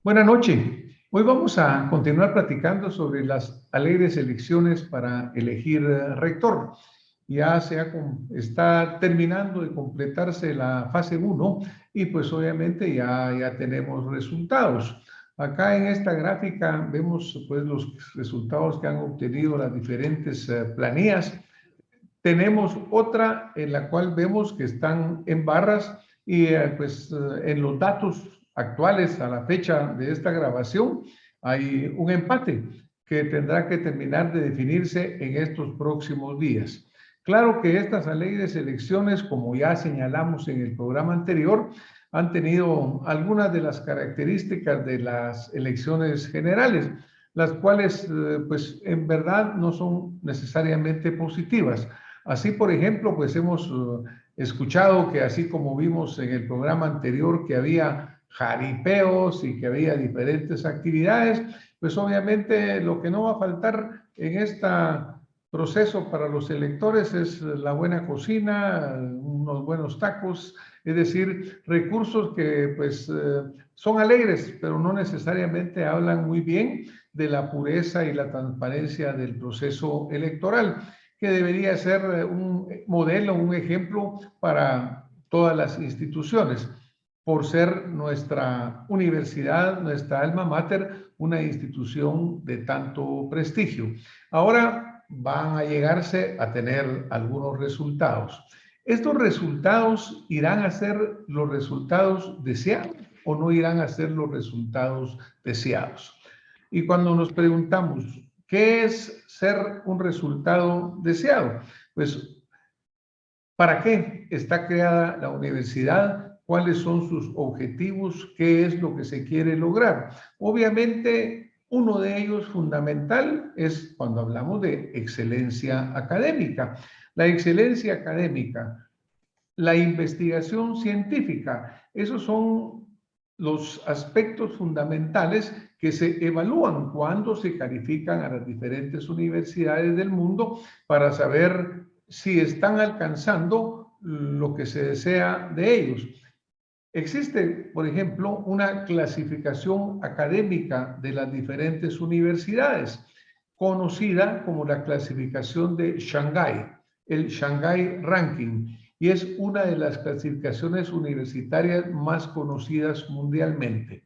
Buenas noches. Hoy vamos a continuar platicando sobre las alegres elecciones para elegir rector. Está terminando de completarse la fase uno y pues obviamente ya tenemos resultados. Acá en esta gráfica vemos pues los resultados que han obtenido las diferentes planillas. Tenemos otra en la cual vemos que están en barras y en los datos actuales a la fecha de esta grabación hay un empate que tendrá que terminar de definirse en estos próximos días. Claro que estas alegres elecciones, como ya señalamos en el programa anterior, han tenido algunas de las características de las elecciones generales, las cuales pues en verdad no son necesariamente positivas. Así, por ejemplo, pues hemos escuchado que así como vimos en el programa anterior que había jaripeos y que había diferentes actividades, pues obviamente lo que no va a faltar en este proceso para los electores es la buena cocina, unos buenos tacos, es decir, recursos que pues son alegres, pero no necesariamente hablan muy bien de la pureza y la transparencia del proceso electoral, que debería ser un modelo, un ejemplo para todas las instituciones, por ser nuestra universidad, nuestra alma mater, una institución de tanto prestigio. Ahora van a llegarse a tener algunos resultados. ¿Estos resultados irán a ser los resultados deseados o no irán a ser los resultados deseados? Y cuando nos preguntamos, ¿qué es ser un resultado deseado? Pues, ¿para qué está creada la universidad? ¿Cuáles son sus objetivos? ¿Qué es lo que se quiere lograr? Obviamente, uno de ellos fundamental es cuando hablamos de excelencia académica. La excelencia académica, la investigación científica, esos son los aspectos fundamentales que se evalúan cuando se califican a las diferentes universidades del mundo para saber si están alcanzando lo que se desea de ellos. Existe, por ejemplo, una clasificación académica de las diferentes universidades, conocida como la clasificación de Shanghái, el Shanghai Ranking, y es una de las clasificaciones universitarias más conocidas mundialmente.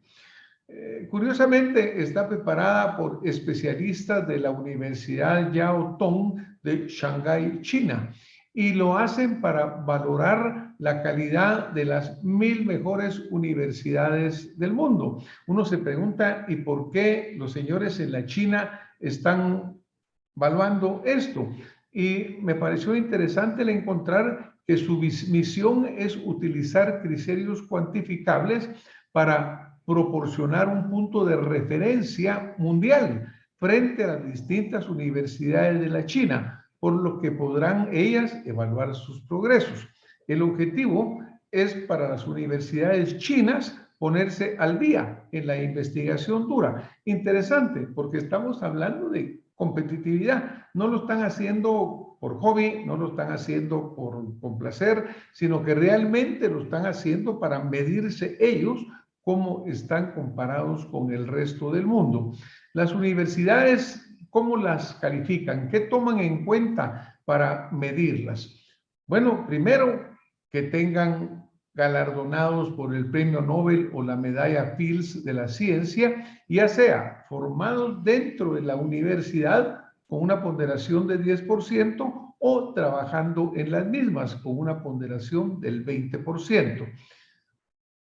Curiosamente, está preparada por especialistas de la Universidad Yao Tong de Shanghái, China, y lo hacen para valorar la calidad de las 1000 mejores universidades del mundo. Uno se pregunta, ¿y por qué los señores en la China están evaluando esto? Y me pareció interesante el encontrar que su misión es utilizar criterios cuantificables para proporcionar un punto de referencia mundial frente a las distintas universidades de la China, por lo que podrán ellas evaluar sus progresos. El objetivo es para las universidades chinas ponerse al día en la investigación dura. Interesante, porque estamos hablando de competitividad. No lo están haciendo por hobby, no lo están haciendo por placer, sino que realmente lo están haciendo para medirse ellos cómo están comparados con el resto del mundo. Las universidades, ¿cómo las califican? ¿Qué toman en cuenta para medirlas? Bueno, primero, que tengan galardonados por el premio Nobel o la medalla Fields de la ciencia, ya sea formados dentro de la universidad con una ponderación de 10% o trabajando en las mismas con una ponderación del 20%.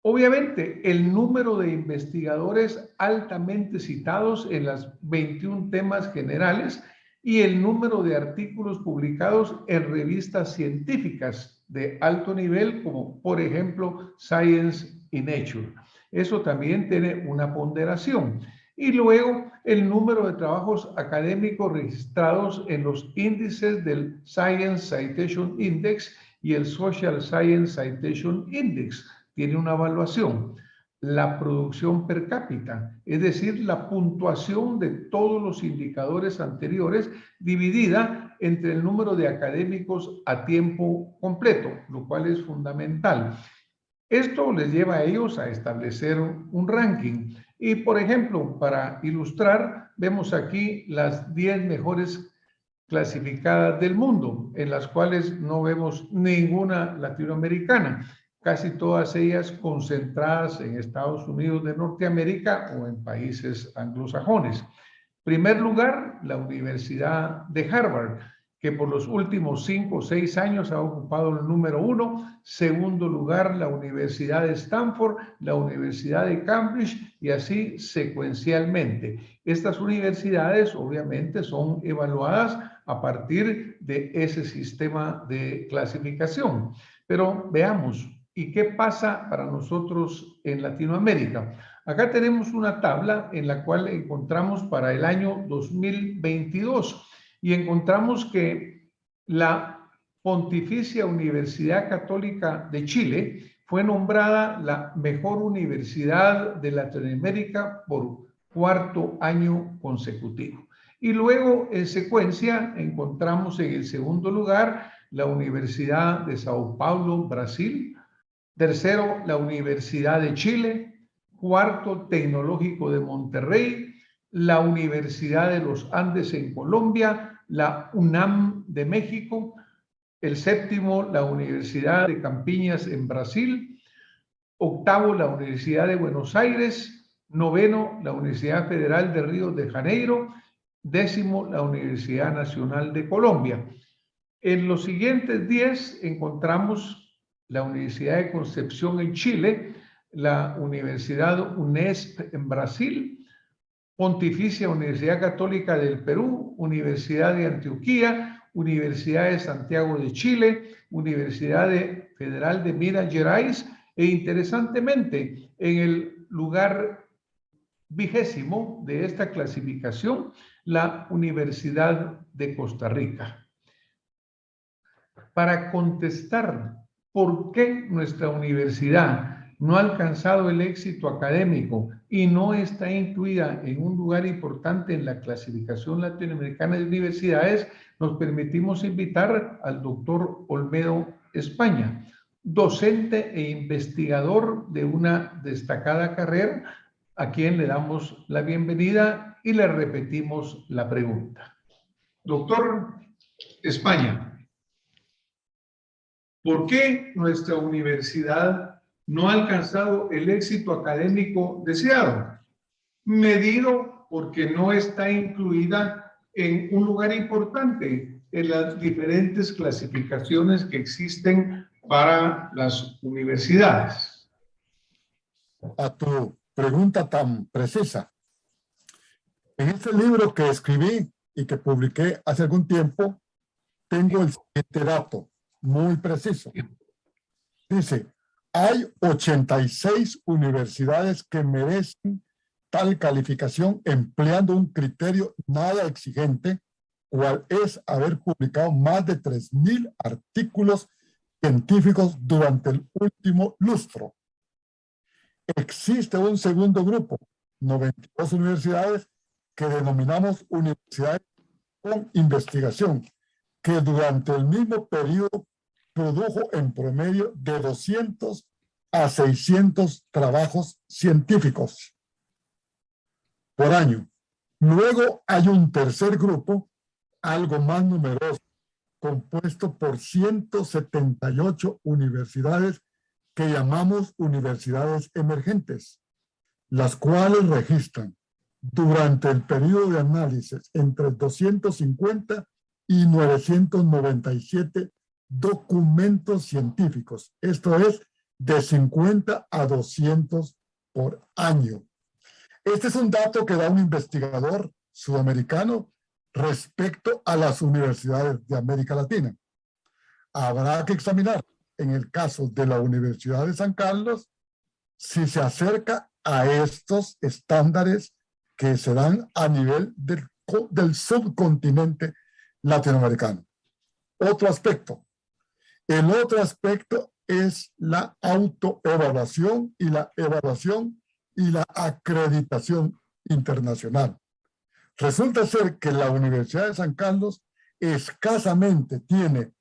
Obviamente, el número de investigadores altamente citados en las 21 temas generales y el número de artículos publicados en revistas científicas de alto nivel, como por ejemplo Science y Nature. Eso también tiene una ponderación. Y luego el número de trabajos académicos registrados en los índices del Science Citation Index y el Social Science Citation Index tiene una evaluación. La producción per cápita, es decir, la puntuación de todos los indicadores anteriores dividida entre el número de académicos a tiempo completo, lo cual es fundamental. Esto les lleva a ellos a establecer un ranking. Y, por ejemplo, para ilustrar, vemos aquí las 10 mejores clasificadas del mundo, en las cuales no vemos ninguna latinoamericana, casi todas ellas concentradas en Estados Unidos de Norteamérica o en países anglosajones. Primer lugar, la Universidad de Harvard, que por los últimos 5 o 6 años ha ocupado el número 1. Segundo lugar, la Universidad de Stanford, la Universidad de Cambridge y así secuencialmente. Estas universidades obviamente son evaluadas a partir de ese sistema de clasificación. Pero veamos, ¿y qué pasa para nosotros en Latinoamérica? Acá tenemos una tabla en la cual encontramos para el año 2022 y encontramos que la Pontificia Universidad Católica de Chile fue nombrada la mejor universidad de Latinoamérica por cuarto año consecutivo. Y luego, en secuencia, encontramos en el segundo lugar la Universidad de Sao Paulo, Brasil. Tercero, la Universidad de Chile. Cuarto, Tecnológico de Monterrey, la Universidad de los Andes en Colombia, la UNAM de México. El séptimo, la Universidad de Campiñas en Brasil. Octavo, la Universidad de Buenos Aires. Noveno, la Universidad Federal de Río de Janeiro. Décimo, la Universidad Nacional de Colombia. En los siguientes 10 encontramos la Universidad de Concepción en Chile, la Universidad UNESP en Brasil, Pontificia Universidad Católica del Perú, Universidad de Antioquia, Universidad de Santiago de Chile, Universidad Federal de Minas Gerais e interesantemente en el lugar 20º de esta clasificación, la Universidad de Costa Rica. Para contestar por qué nuestra universidad no ha alcanzado el éxito académico y no está incluida en un lugar importante en la clasificación latinoamericana de universidades, nos permitimos invitar al doctor Olmedo España, docente e investigador de una destacada carrera, a quien le damos la bienvenida y le repetimos la pregunta. Doctor España, ¿por qué nuestra universidad no ha alcanzado el éxito académico deseado? Medido porque no está incluida en un lugar importante en las diferentes clasificaciones que existen para las universidades. A tu pregunta tan precisa. En este libro que escribí y que publiqué hace algún tiempo, tengo el siguiente dato muy preciso. Dice, hay 86 universidades que merecen tal calificación empleando un criterio nada exigente, cual es haber publicado más de 3.000 artículos científicos durante el último lustro. Existe un segundo grupo, 92 universidades, que denominamos universidades con investigación, que durante el mismo periodo produjo en promedio de 200 a 600 trabajos científicos por año. Luego hay un tercer grupo, algo más numeroso, compuesto por 178 universidades que llamamos universidades emergentes, las cuales registran durante el periodo de análisis entre 250 y 997 documentos científicos. Esto es de 50 a 200 por año. Este es un dato que da un investigador sudamericano respecto a las universidades de América Latina. Habrá que examinar, en el caso de la Universidad de San Carlos, si se acerca a estos estándares que se dan a nivel del subcontinente latinoamericano. Otro aspecto. El otro aspecto es la autoevaluación y la evaluación y la acreditación internacional. Resulta ser que la Universidad de San Carlos escasamente tiene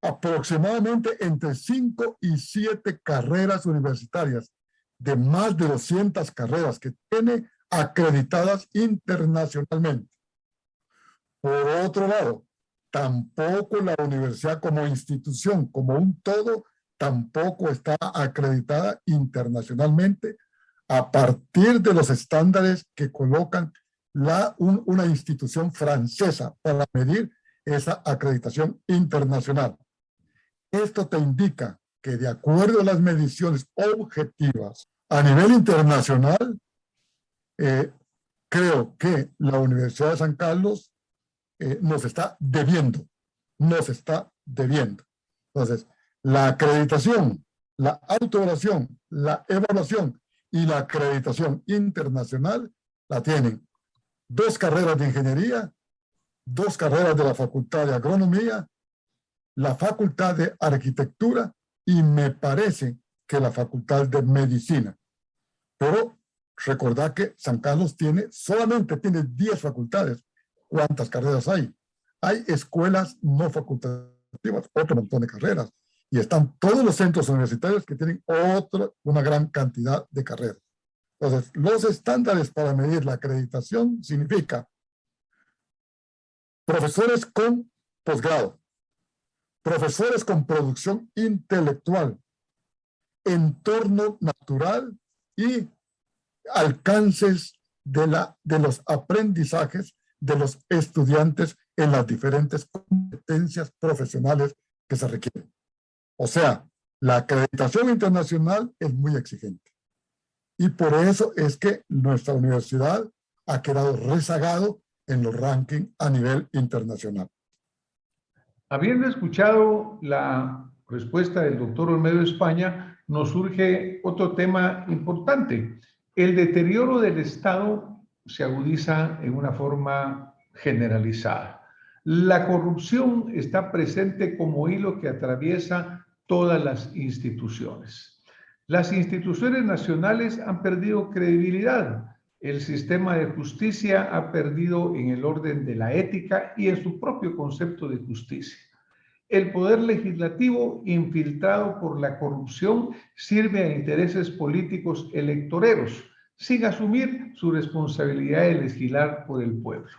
aproximadamente entre 5 y 7 carreras universitarias de más de 200 carreras que tiene acreditadas internacionalmente. Por otro lado, tampoco la universidad como institución, como un todo, tampoco está acreditada internacionalmente a partir de los estándares que colocan una institución francesa para medir esa acreditación internacional. Esto te indica que de acuerdo a las mediciones objetivas a nivel internacional, creo que la Universidad de San Carlos nos está debiendo. Entonces, la acreditación, la autoevaluación, la evaluación y la acreditación internacional la tienen 2 carreras de ingeniería, 2 carreras de la Facultad de Agronomía, la Facultad de Arquitectura y me parece que la Facultad de Medicina. Pero recordad que San Carlos solamente tiene 10 facultades. ¿Cuántas carreras hay? Hay escuelas no facultativas, otro montón de carreras. Y están todos los centros universitarios que tienen una gran cantidad de carreras. Entonces, los estándares para medir la acreditación significa profesores con posgrado, profesores con producción intelectual, entorno natural y alcances de los aprendizajes de los estudiantes en las diferentes competencias profesionales que se requieren. O sea, la acreditación internacional es muy exigente. Y por eso es que nuestra universidad ha quedado rezagado en los rankings a nivel internacional. Habiendo escuchado la respuesta del doctor Olmedo España, nos surge otro tema importante. El deterioro del Estado se agudiza en una forma generalizada. La corrupción está presente como hilo que atraviesa todas las instituciones. Las instituciones nacionales han perdido credibilidad. El sistema de justicia ha perdido en el orden de la ética y en su propio concepto de justicia. El poder legislativo, infiltrado por la corrupción, sirve a intereses políticos electoreros, sin asumir su responsabilidad de legislar por el pueblo.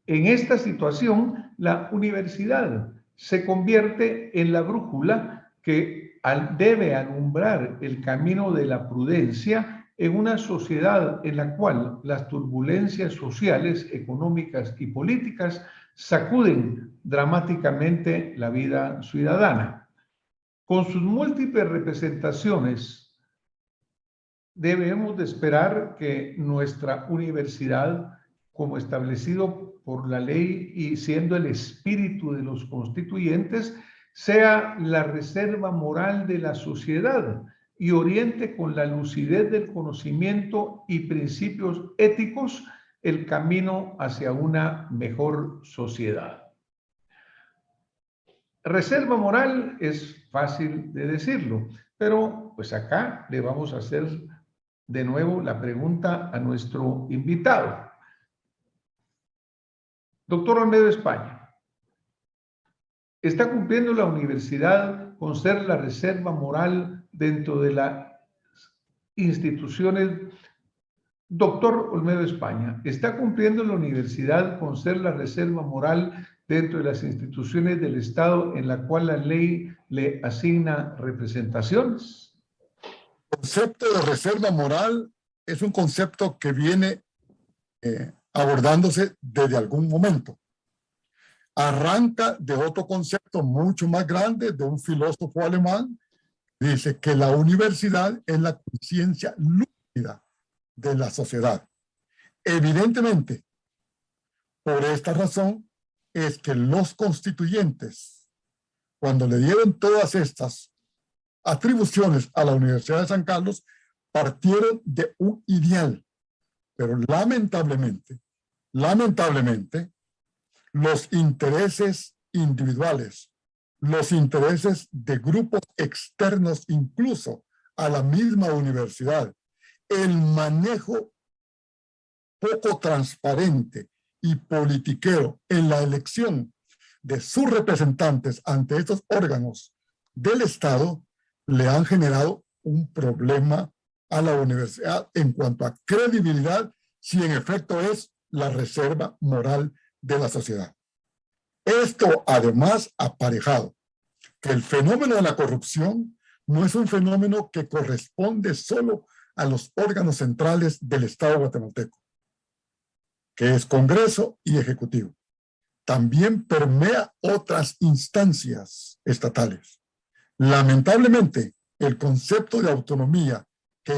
En esta situación, la universidad se convierte en la brújula que debe alumbrar el camino de la prudencia en una sociedad en la cual las turbulencias sociales, económicas y políticas sacuden dramáticamente la vida ciudadana. Con sus múltiples representaciones, debemos de esperar que nuestra universidad, como establecido por la ley y siendo el espíritu de los constituyentes, sea la reserva moral de la sociedad y oriente con la lucidez del conocimiento y principios éticos el camino hacia una mejor sociedad. Reserva moral es fácil de decirlo, pero pues acá le vamos a hacer de nuevo la pregunta a nuestro invitado. Doctor Olmedo España, ¿está cumpliendo la universidad con ser la reserva moral dentro de las instituciones? Doctor Olmedo España, ¿está cumpliendo la universidad con ser la reserva moral dentro de las instituciones del Estado en la cual la ley le asigna representaciones? El concepto de reserva moral es un concepto que viene abordándose desde algún momento. Arranca de otro concepto mucho más grande de un filósofo alemán. Dice que la universidad es la conciencia lúcida de la sociedad. Evidentemente, por esta razón es que los constituyentes, cuando le dieron todas estas atribuciones a la Universidad de San Carlos, partieron de un ideal, pero lamentablemente, los intereses individuales, los intereses de grupos externos incluso a la misma universidad, el manejo poco transparente y politiquero en la elección de sus representantes ante estos órganos del Estado le han generado un problema a la universidad en cuanto a credibilidad, si en efecto es la reserva moral de la sociedad. Esto además aparejado que el fenómeno de la corrupción no es un fenómeno que corresponde solo a los órganos centrales del Estado guatemalteco, que es Congreso y Ejecutivo. También permea otras instancias estatales. Lamentablemente, el concepto de autonomía que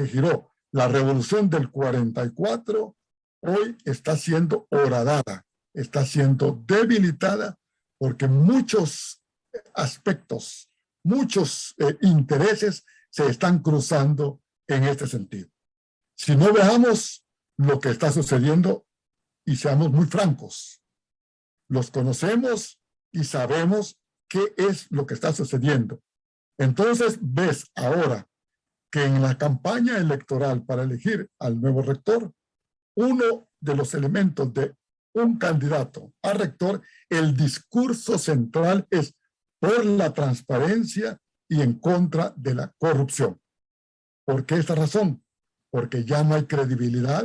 giró la revolución del 44, hoy está siendo horadada, está siendo debilitada, porque muchos aspectos, muchos intereses se están cruzando en este sentido. Si no veamos lo que está sucediendo y seamos muy francos, los conocemos y sabemos qué es lo que está sucediendo. Entonces ves ahora que en la campaña electoral para elegir al nuevo rector, uno de los elementos de un candidato a rector, el discurso central es por la transparencia y en contra de la corrupción. ¿Por qué esta razón? Porque ya no hay credibilidad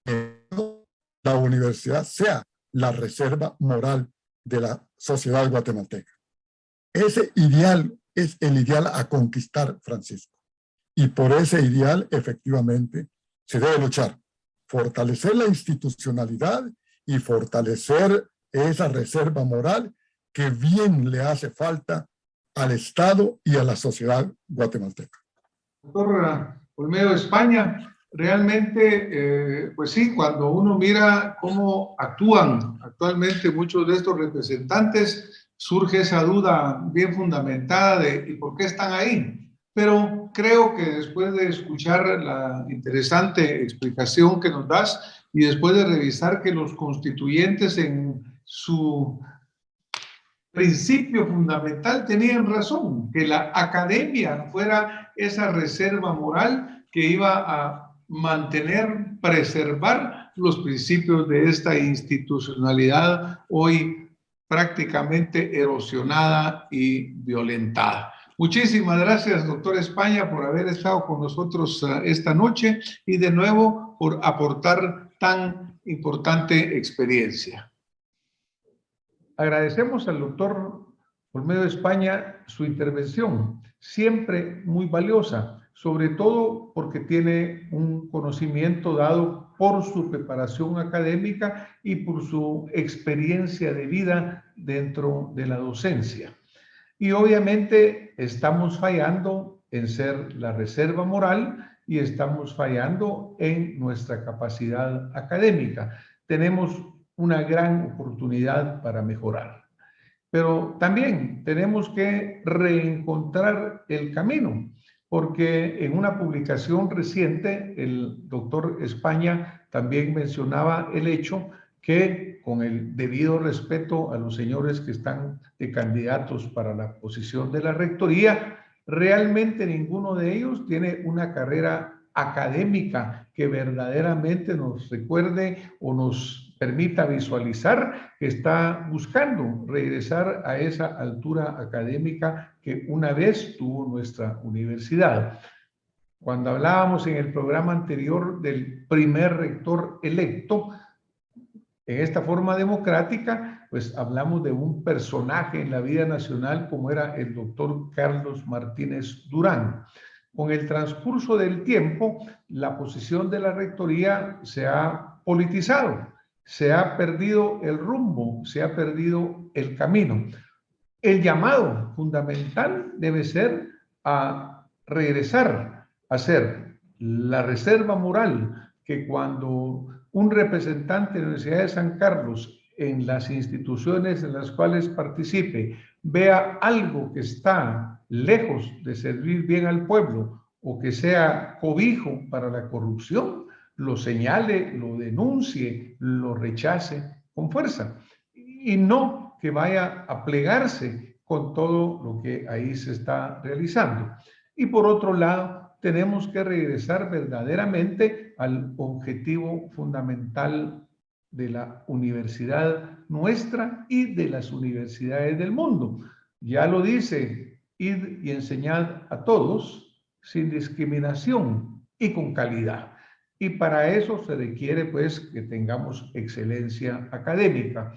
en que la universidad sea la reserva moral de la sociedad guatemalteca. Ese ideal es el ideal a conquistar, Francisco. Y por ese ideal, efectivamente, se debe luchar. Fortalecer la institucionalidad y fortalecer esa reserva moral que bien le hace falta al Estado y a la sociedad guatemalteca. Doctor Olmedo España, realmente, pues sí, cuando uno mira cómo actúan actualmente muchos de estos representantes, surge esa duda bien fundamentada de ¿y por qué están ahí? Pero creo que después de escuchar la interesante explicación que nos das y después de revisar que los constituyentes en su principio fundamental tenían razón, que la academia fuera esa reserva moral que iba a mantener, preservar los principios de esta institucionalidad hoy prácticamente erosionada y violentada. Muchísimas gracias, doctor España, por haber estado con nosotros esta noche y de nuevo por aportar tan importante experiencia. Agradecemos al doctor Olmedo España su intervención, siempre muy valiosa, sobre todo porque tiene un conocimiento dado por su preparación académica y por su experiencia de vida dentro de la docencia. Y obviamente estamos fallando en ser la reserva moral y estamos fallando en nuestra capacidad académica. Tenemos una gran oportunidad para mejorar. Pero también tenemos que reencontrar el camino, porque en una publicación reciente el doctor España también mencionaba el hecho que con el debido respeto a los señores que están de candidatos para la posición de la rectoría, realmente ninguno de ellos tiene una carrera académica que verdaderamente nos recuerde o nos permita visualizar que está buscando regresar a esa altura académica que una vez tuvo nuestra universidad. Cuando hablábamos en el programa anterior del primer rector electo, en esta forma democrática, pues hablamos de un personaje en la vida nacional como era el doctor Carlos Martínez Durán. Con el transcurso del tiempo, la posición de la rectoría se ha politizado, se ha perdido el rumbo, se ha perdido el camino. El llamado fundamental debe ser a regresar a ser la reserva moral que cuando un representante de la Universidad de San Carlos en las instituciones en las cuales participe vea algo que está lejos de servir bien al pueblo o que sea cobijo para la corrupción, lo señale, lo denuncie, lo rechace con fuerza y no que vaya a plegarse con todo lo que ahí se está realizando. Y por otro lado, tenemos que regresar verdaderamente al objetivo fundamental de la universidad nuestra y de las universidades del mundo. Ya lo dice, id y enseñad a todos sin discriminación y con calidad. Y para eso se requiere pues que tengamos excelencia académica.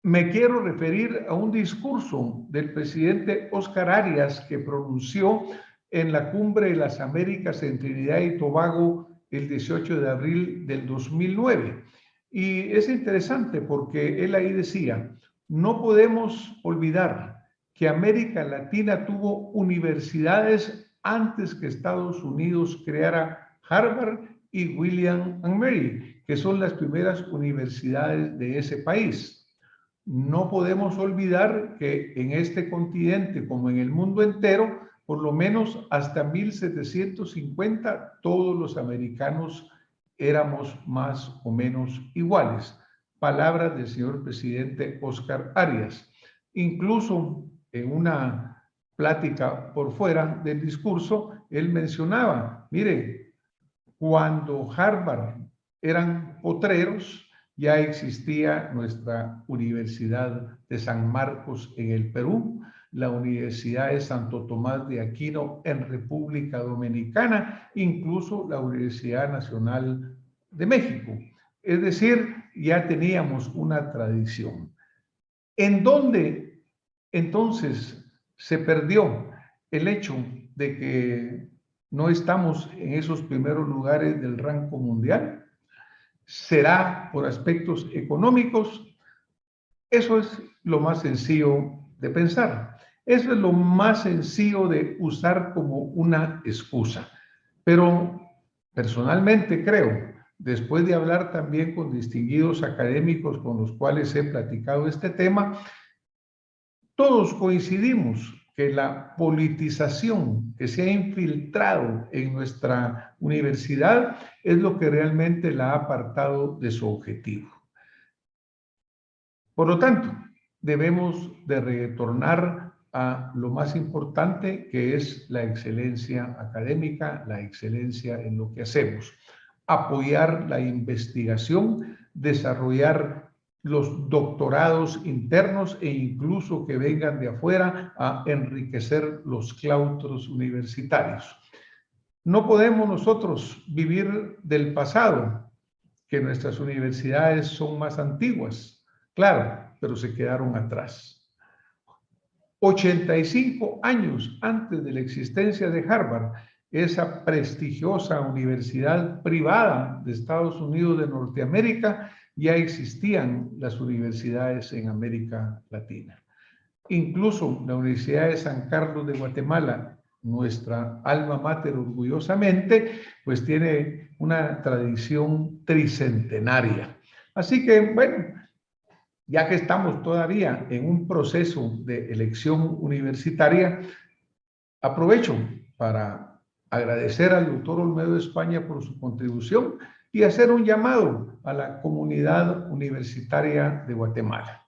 Me quiero referir a un discurso del presidente Óscar Arias que pronunció en la Cumbre de las Américas en Trinidad y Tobago el 18 de abril del 2009. Y es interesante porque él ahí decía, no podemos olvidar que América Latina tuvo universidades antes que Estados Unidos creara Harvard y William and Mary, que son las primeras universidades de ese país. No podemos olvidar que en este continente, como en el mundo entero, por lo menos hasta 1750, todos los americanos éramos más o menos iguales. Palabras del señor presidente Óscar Arias. Incluso en una plática por fuera del discurso, él mencionaba, mire, cuando Harvard eran potreros, ya existía nuestra Universidad de San Marcos en el Perú, la Universidad de Santo Tomás de Aquino en República Dominicana, incluso la Universidad Nacional de México. Es decir, ya teníamos una tradición. ¿En dónde entonces se perdió el hecho de que no estamos en esos primeros lugares del ranking mundial? ¿Será por aspectos económicos? Eso es lo más sencillo de pensar. Eso es lo más sencillo de usar como una excusa. Pero personalmente creo, después de hablar también con distinguidos académicos con los cuales he platicado este tema, todos coincidimos que la politización que se ha infiltrado en nuestra universidad es lo que realmente la ha apartado de su objetivo. Por lo tanto, debemos de retornar a lo más importante, que es la excelencia académica, la excelencia en lo que hacemos. Apoyar la investigación, desarrollar los doctorados internos e incluso que vengan de afuera a enriquecer los claustros universitarios. No podemos nosotros vivir del pasado, que nuestras universidades son más antiguas, claro, pero se quedaron atrás. 85 años antes de la existencia de Harvard, esa prestigiosa universidad privada de Estados Unidos de Norteamérica, ya existían las universidades en América Latina. Incluso la Universidad de San Carlos de Guatemala, nuestra alma mater orgullosamente, pues tiene una tradición tricentenaria. Así que, bueno, ya que estamos todavía en un proceso de elección universitaria, aprovecho para agradecer al doctor Olmedo España por su contribución y hacer un llamado a la comunidad universitaria de Guatemala.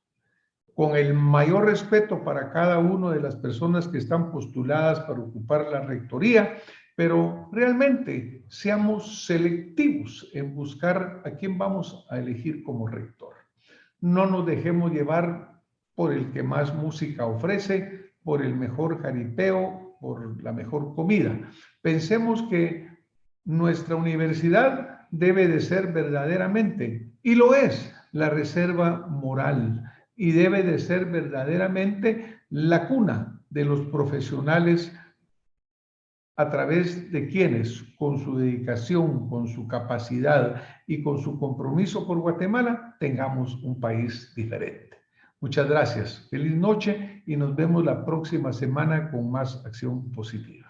Con el mayor respeto para cada una de las personas que están postuladas para ocupar la rectoría, pero realmente seamos selectivos en buscar a quién vamos a elegir como rector. No nos dejemos llevar por el que más música ofrece, por el mejor jaripeo, por la mejor comida. Pensemos que nuestra universidad debe de ser verdaderamente, y lo es, la reserva moral, y debe de ser verdaderamente la cuna de los profesionales a través de quienes, con su dedicación, con su capacidad y con su compromiso por Guatemala, tengamos un país diferente. Muchas gracias. Feliz noche y nos vemos la próxima semana con más acción positiva.